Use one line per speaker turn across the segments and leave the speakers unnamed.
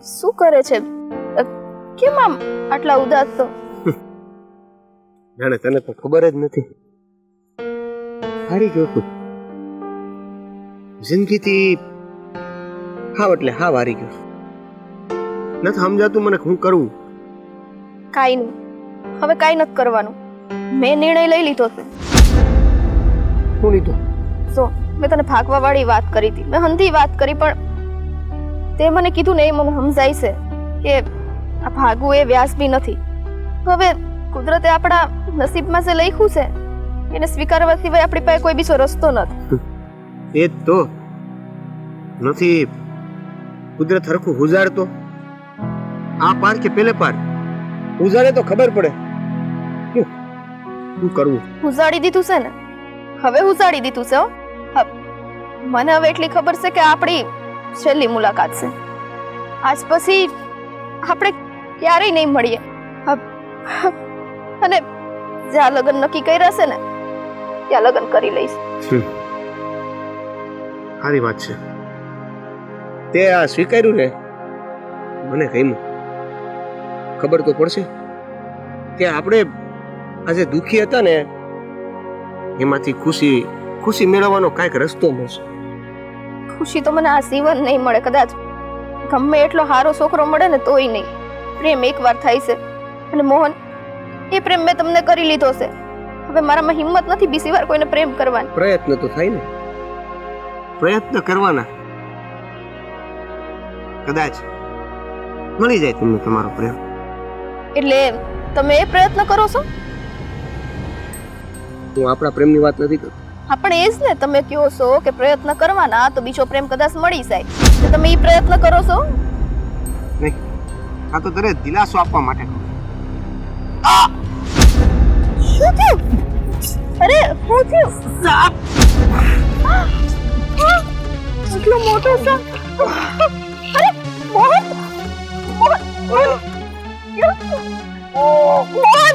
શું કરે છે? કેમ આમ આટલા ઉદાસ તો?
જાણે તને તો ખબર જ નથી. હારી ગયો તું જિંદગીથી, હાવ એટલે હાવ હારી ગયો. નથી સમજાતું મને શું કરવું.
કાંઈ નહીં, હવે કાંઈ નથી કરવાનું. મેં નિર્ણય લઈ લીધો છે.
શું લીધું?
જો મેં તને ભાગવા વાળી વાત કરી હતી, મેં હંધી વાત કરી, પણ તે મને કીધું ને એ મને સમજાય છે કે આ ભાગવું એ વ્યાજબી નથી. હવે કુદરતે આપણા નસીબમાં જે લખ્યું છે એને સ્વીકારવા સિવાય આપણી પાસે કોઈ બીજો રસ્તો નથી.
એ જ તો નથી. કુદરત હરખું ઉજાડતો આ પાર કે પેલે પાર ઉજાડે તો ખબર પડે શું કરવું.
ઉજાડી દીધું છે ને, હવે ઉજાડી દીધું છે. મને હવે એટલી ખબર છે કે આપણી છેલ્લી મુલાકાત છે. આજ પછી આપણે ક્યારેય નહીં મળીએ. અને જ્યાં લગ્ન નક્કી કર્યા છે ને ત્યાં લગ્ન કરી લઈશ.
સારી વાત છે. તે આ સ્વીકાર્યું ને, મને કહ્યું ખબર તો પડશે કે આપણે આજે દુખી હતા ને એમાંથી ખુશી મેળવવાનો કાંઈક રસ્તો મળશે.
ખુશી તો મને આ જીવન નહીં મળે. કદાચ ગમે એટલો સારો છોકરો મળે ને તોય નહીં. પ્રેમ એકવાર થાય છે અને મોહન, એ પ્રેમ મેં તમને કરી લીધો છે. હવે મારામાં હિંમત નથી બીજી વાર કોઈને પ્રેમ કરવાની.
પ્રયત્ન તો થાય ને, પ્રયત્ન કરવાના. કદાચ મળી જાય તમને તમારો પ્રેમ.
એટલે તમે એ પ્રયત્ન કરો છો?
હું આપણા પ્રેમની વાત નથી કરતો.
હા, પણ એ જ ને, તમે કહો છો કે પ્રયત્ન કરવાના તો બીજો પ્રેમ કદાચ મળી જાય. તો તમે એ પ્રયત્ન કરો છો?
નહીં, આ તો તને દિલાસો આપવા માટે.
શું થયું? અરે શું થયું? સાપ! એટલો મોટો સાપ! અરે મોહન! મોહન! મોહન!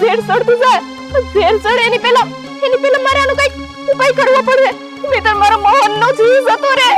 ઝેર ચડતું જાય. ઝેર ચડે એની પહેલા મારે આનું કઈક ઉપાય કરવો પડે, નહીંતર મારો મોહનનો જીવ જતો રહે.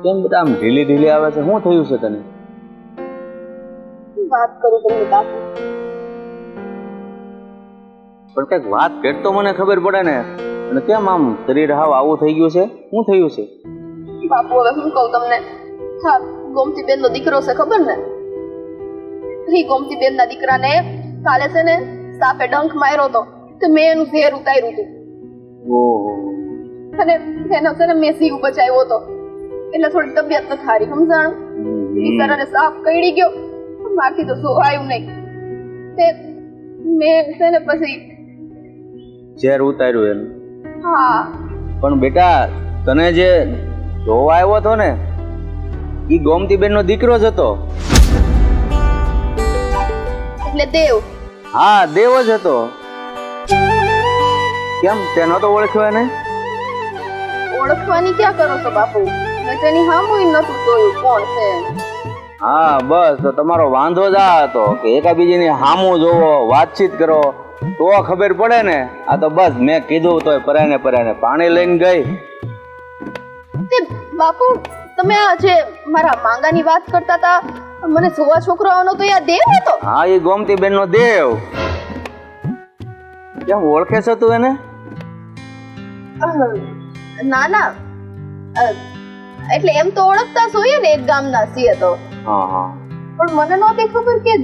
કેમ બેટા આમ ઢીલી આવે છે? શું થયું છે તને?
વાત કરું તમને બાપુ.
પણ કઈક વાત કર તો મને ખબર પડે ને. અને કેમ આમ શરીર હાવ આવું થઈ ગયું છે? શું થયું છે
બાપુ? હવે હું કહું તમને. હા, ગોમતી બેન નો દીકરો છે, ખબર ને? એ ગોમતી બેન ના દીકરાને કાલે છે ને સાપે ડંખ માર્યો તો મેં એનું ઝેર ઉતાર્યું હતું.
ઓહો.
અને એનો છે ને મેં જીવ બચાવ્યો હતો. એટલે થોડી તબિયત ન થારી, સમજાણું? બિચારાને સાપ કઈડી ગયો, મારથી તો સોવાયું નહીં. તે મેં છે ને પછી
ઝેર ઉતાર્યું એનું?
હા.
પણ બેટા તને જે જોવા આવ્યો હતો ને ઈ ગોમતી બેન નો દીકરો જ હતો.
એટલે દેવ?
હા, દેવ જ હતો. કેમ તે નતો ઓળખ્યો એને?
ઓળખવાની ક્યાં કરો છો બાપુ? મેં તેની સામું નતું જોયું કોણ છે.
હા બસ, તો તમારો વાંધો જ આ હતો કે એકાબીજીની સામું જોવો, વાતચીત કરો તો ખબર પડે ને. આ તો બસ મેં કીધું તોય પરાને પાણી લઈને ગઈ.
તે બાપુ તમે આ જે મારા માંગાની વાત કરતા હતા, મને સુવા છોકરો આવવાનો તો યાર દેવ હતો.
હા, એ ગોમતી બેન નો દેવ. કેમ ઓળખે છે તું એને?
ના ના, એટલે એમ તો ઓળખતા જોઈએ ને, એક ગામના છીએ તો.
હા હા.
પણ મને નહોતી ખબર કે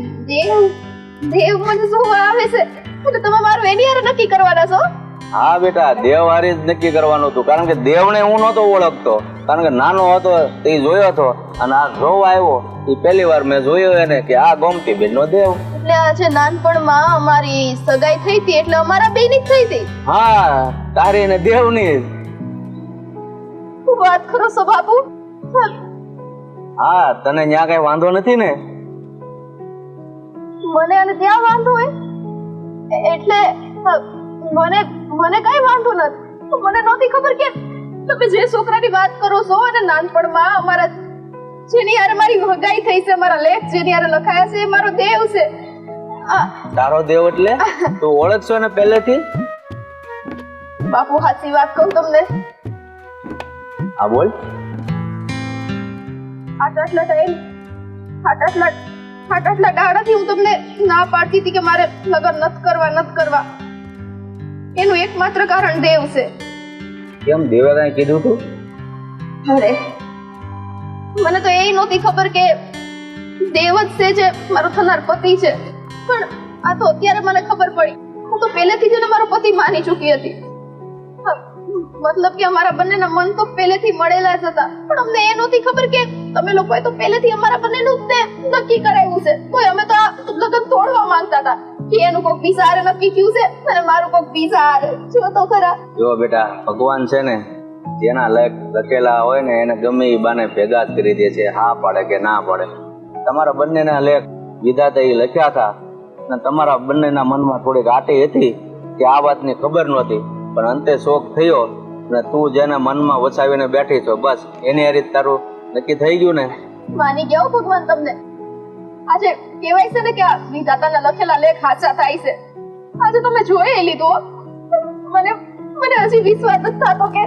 દેવ મને શું આવે છે. એટલે તમે મારું એની હારે નક્કી કરવાના છો?
હા બેટા, દેવ હારી જ નક્કી કરવાનું હતું, કારણ કે દેવને હું નહોતો ઓળખતો, કારણ કે નાનો હતો તે જોયો હતો, અને આ જોવા આવ્યો એ પહેલી વાર મેં જોયો એને કે આ ગોમતી બેન નો દેવ.
એટલે આજે નાનપણમાં અમારી સગાઈ થઈ હતી, એટલે અમારા બેની જ થઈ હતી.
હા, તારી ને દેવની.
શું વાત કરો છો બાપુ?
હા, તને ન્યા કઈ વાંધો નથી ને?
મને અને ત્યાં વાંધો હોય એટલે મને કઈ વાંધો નથી. મને નહોતી ખબર કે તમે જે છોકરાની વાત કરો છો અને નાનપણમાં અમારા જેની હારે મારી વગાઈ થઈ છે, મારા લેખ જેની હારે લખાયા છે, એ મારો દેવ છે.
તારો દેવ એટલે તું ઓળખશો ને પહેલેથી?
બાપુ સાચી વાત કહું તમને,
હા બોલ.
આટલા દાડાથી હું તમને ના પાડતી હતી કે મારે લગ્ન નથી કરવા. એનું એકમાત્ર કારણ દેવ છે.
કેમ, દેવે કઈ કીધું તું?
અરે મને તો એ નહોતી ખબર કે દેવ જ છે જે મારો થનાર પતિ છે. પણ આ તો અત્યારે મને ખબર પડી. હું તો પહેલેથી જ એને મારો પતિ માની ચૂકી હતી. મતલબ કે અમારા બંનેના મન તો પહેલેથી મળેલા જ હતા, પણ અમને એ નહોતી ખબર કે તમે લોકોએ તો પહેલેથી અમારા બંનેનું નક્કી કરાવ્યું છે. તોય અમે તો આ લગ્ન તોડવા માંગતા હતા કે એનું કોઈક બીજા હારે નક્કી થયું છે અને મારું કોઈક બીજા હારે. જો તો ખરા. જો
બેટા, ભગવાન છે ને, જેના લખેલા હોય ને એને ગમે એ બાને ભેગા જ કરી દે છે, હા પાડે કે ના પાડે. તમારા બંનેના લેખ વિધાતા એ લખ્યા હતા, અને તમારા બંનેના મનમાં થોડીક આટી હતી કે આ વાતની ખબર નહોતી, પણ અંતે શોખ થયો ને તું જેને મનમાં વસાવીને બેઠી છો, બસ એની હારી તારું નક્કી થઈ ગયું ને.
માની ગયો ભગવાન તમને. આજે કહેવાય છે ને કે આ વિધાતાના લખેલા લેખ સાચા થાય છે. આજે તમે જોઈ લીધું. મને હજી વિશ્વાસ નથી થતો કે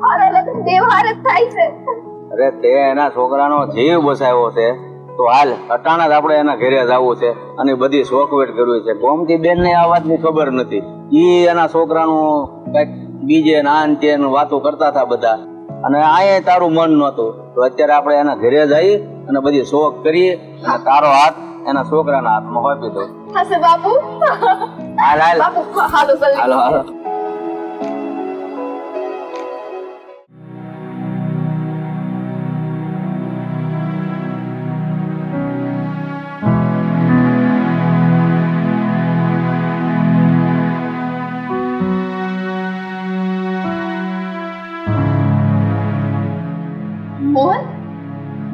મારા લગ્ન દેવ હારે જ થાય છે.
અરે તે એના છોકરાનો જીવ બસાવ્યો છે, તો હાલ અટાણા જ આપણે એના ઘરે જવું છે અને બધી શોખવેટ કરવી છે. ગોમતી બેન ને આ વાતની ખબર નથી. ઈ એના છોકરાનું કઈક બીજે નાન તે વાતો કરતા હતા બધા, અને આ તારું મન નહોતું. તો અત્યારે આપણે એના ઘરે જઈ અને બધી શોખ કરીએ અને તારો હાથ એના છોકરાના હાથમાં આપી દો.
હશે બાપુ.
હાલ હાલ
બાપુ હાલો જલ્દી.
હાલો હાલો.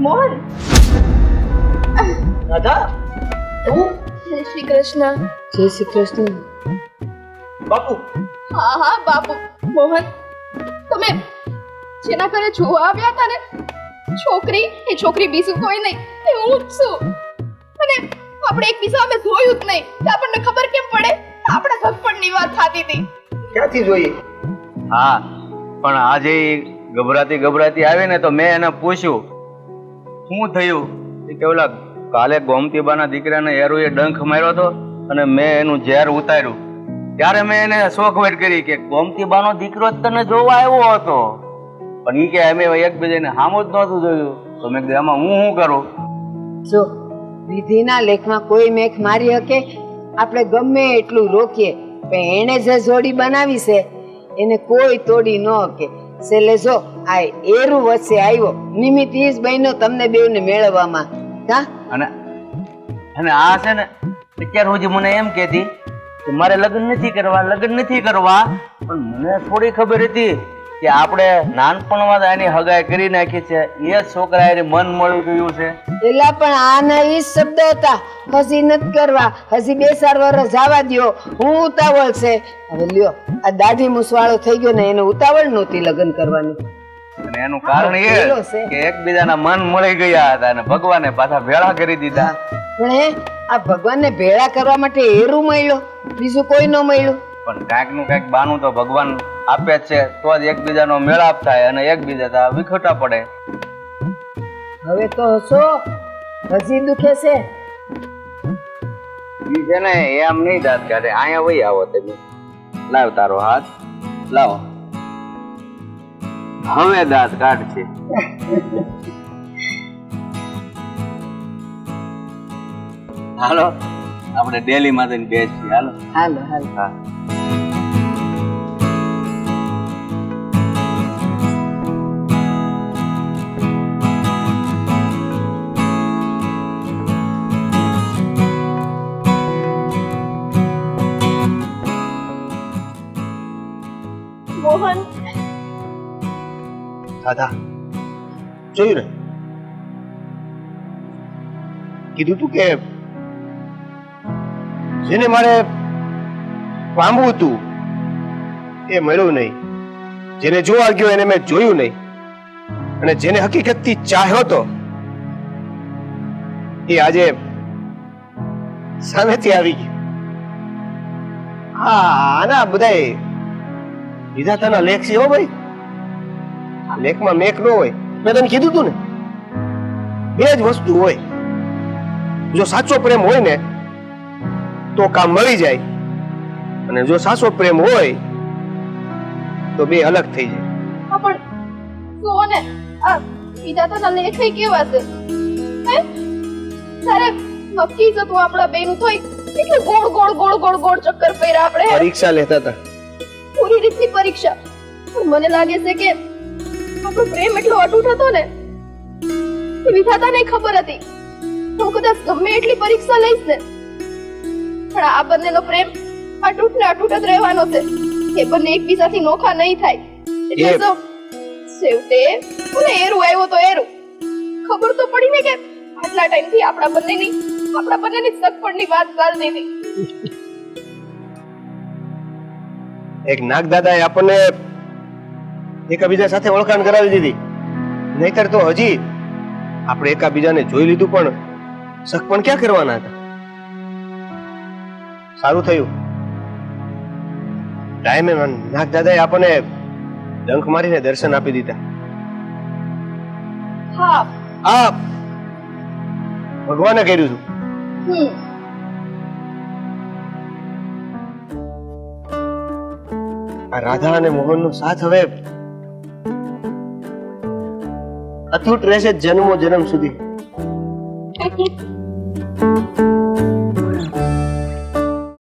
મોહન
રાધા, તું?
જય શ્રી કૃષ્ણ.
જય શ્રી કૃષ્ણ.
બાપુ.
હા બાપુ. મોહન, તમે જેના ઘરે જોવા આવ્યા હતા ને, એ છોકરી બીજું કોઈ નહીં, એ હું જ છું. અને આપણે એકબીજા અમે જોયું જ નહીં, તો આપણને ખબર કેમ પડે? આપણે ઘટપણની વાત થતી હતી.
ક્યાંથી જોઈએ?
હા, પણ આજે ગભરાતી આવી ને તો મેં એને પૂછ્યું શું થયું. કે ઓલા કાલે ગોમતીબાના દીકરાને એરુએ ડંખ માર્યો હતો અને મેં એનું ઝેર ઉતાર્યું. ત્યારે મેં એને શોખવેટ કરી કે ગોમતીબાનો દીકરો જ તને જોવા આવ્યો હતો, પણ ઈ કે અમે એકબીજાને સામું જ નહોતું જોયું. તો મેં કીધું એમાં હું શું કરું?
જો વિધિના લેખમાં કોઈ મેખ મારી શકે? આપણે ગમે એટલું રોકીએ, પણ એને જે જોડી બનાવી છે એને કોઈ તોડી ન શકે. છેલ્લે જો આ એરું વચ્ચે આવ્યો, નિમિત્ત ઈ જ બન્યો તમને બેવને મેળવવામાં. હા,
અને આ છે ને અત્યાર સુધી મને એમ કહેતી કે મારે લગ્ન નથી કરવા, પણ મને થોડી ખબર હતી કે આપણે નાનપણમાં જ આની હગાઈ કરી નાખી છે. એ છોકરા એને મન મળી ગયું છે.
પેલા પણ આના ઈ શબ્દ હતા, હજી નથી કરવા, હજી 2-4 વર્ષ જવા દ્યો, હું ઉતાવળ છે. હવે લ્યો, આ દાઢી મૂસવાળો થઈ ગયો ને, એને ઉતાવળ નહોતી લગ્ન કરવાની.
અને એનું કારણ એ કે એકબીજાના મન મળી ગયા હતા અને ભગવાને પાછા ભેળા કરી દીધા.
પણ આ ભગવાનને ભેળા કરવા માટે એરું મળ્યો, બીજું કોઈ ન મળ્યું.
પણ કાંઈક નું કાંઈક બાનું તો ભગવાન આપે જ છે, તો જ એકબીજાનો મેળાપ થાય અને એકબીજા વિખોટા પડે.
હવે તો હસો, હજી દુખે છે?
ઈ છે ને એમ નહીં દાંત કાઢે. અહીંયા વહી આવો તમે. લાવ તારો હાથ લાવો. હવે દાંત કાઢશે. હાલો આપણે ડેલી માં બેસીએ. હાલો
હાલો હાલો.
હા.
મોહન,
દાદા જોયું ને, કીધું તું કે જેને મારે પામવું હતું એ મળ્યું નહીં, જેને જોવા ગયો એને મેં જોયું નહીં, અને જેને હકીકતથી ચાહ્યો તો એ આજે સામેથી આવી ગયો. હા, આના બધાય વિધાતાના લેખ છે હો ભાઈ. આ લેખમાં મેક ન હોય. મેં તને કીધું તું ને, બે જ વસ્તુ હોય. જો સાચો પ્રેમ હોય ને તો કામ મળી જાય, અને જો સાચો પ્રેમ હોય તો બે અલગ થઈ જાય.
હા પણ જુઓ ને, આ વિધાતાના લેખય કેવા છે હે? તારે નક્કી જ હતું આપણા બેનું થઈ એટલું ગોળ ગોળ ગોળ ગોળ ગોળ ચક્કર ફેર્યા આપણે
પરીક્ષા લેતા હતા.
પૂરી રીતની પરીક્ષા. પણ મને લાગે છે કે આપણો પ્રેમ એટલો અતૂટ હતો ને એ વિધાતાને ખબર હતી. હું કદાચ ગમે એટલી પરીક્ષા લઈશ ને, પણ આ બંનેનો પ્રેમ અતૂટ ને અતૂટ જ રહેવાનો છે. એ બંને એકબીજાથી નોખા નહીં થાય. એટલે જો છેવટે મને એરું આવ્યો તો એરું ખબર તો પડી ને કે આટલા ટાઈમથી આપણા બંનેની સગપણની વાત ચાલતી હતી.
એક નાગ દાદાએ આપણને એકબીજા સાથે ઓળખાણ કરાવી દીધી. નહીતર તો હજી આપણે એકબીજાને જોઈ લીધું પણ સગપણ ક્યાં કરવાના હતા. સારું થયું ટાઈમે નાગ દાદાએ આપણને ડંખ મારીને દર્શન આપી દીધા.
હા.
આ ભગવાને કર્યું હતું. આ રાધા અને મોહનનો સાથ હવે અતૂટ રહેશે જન્મો જન્મ સુધી.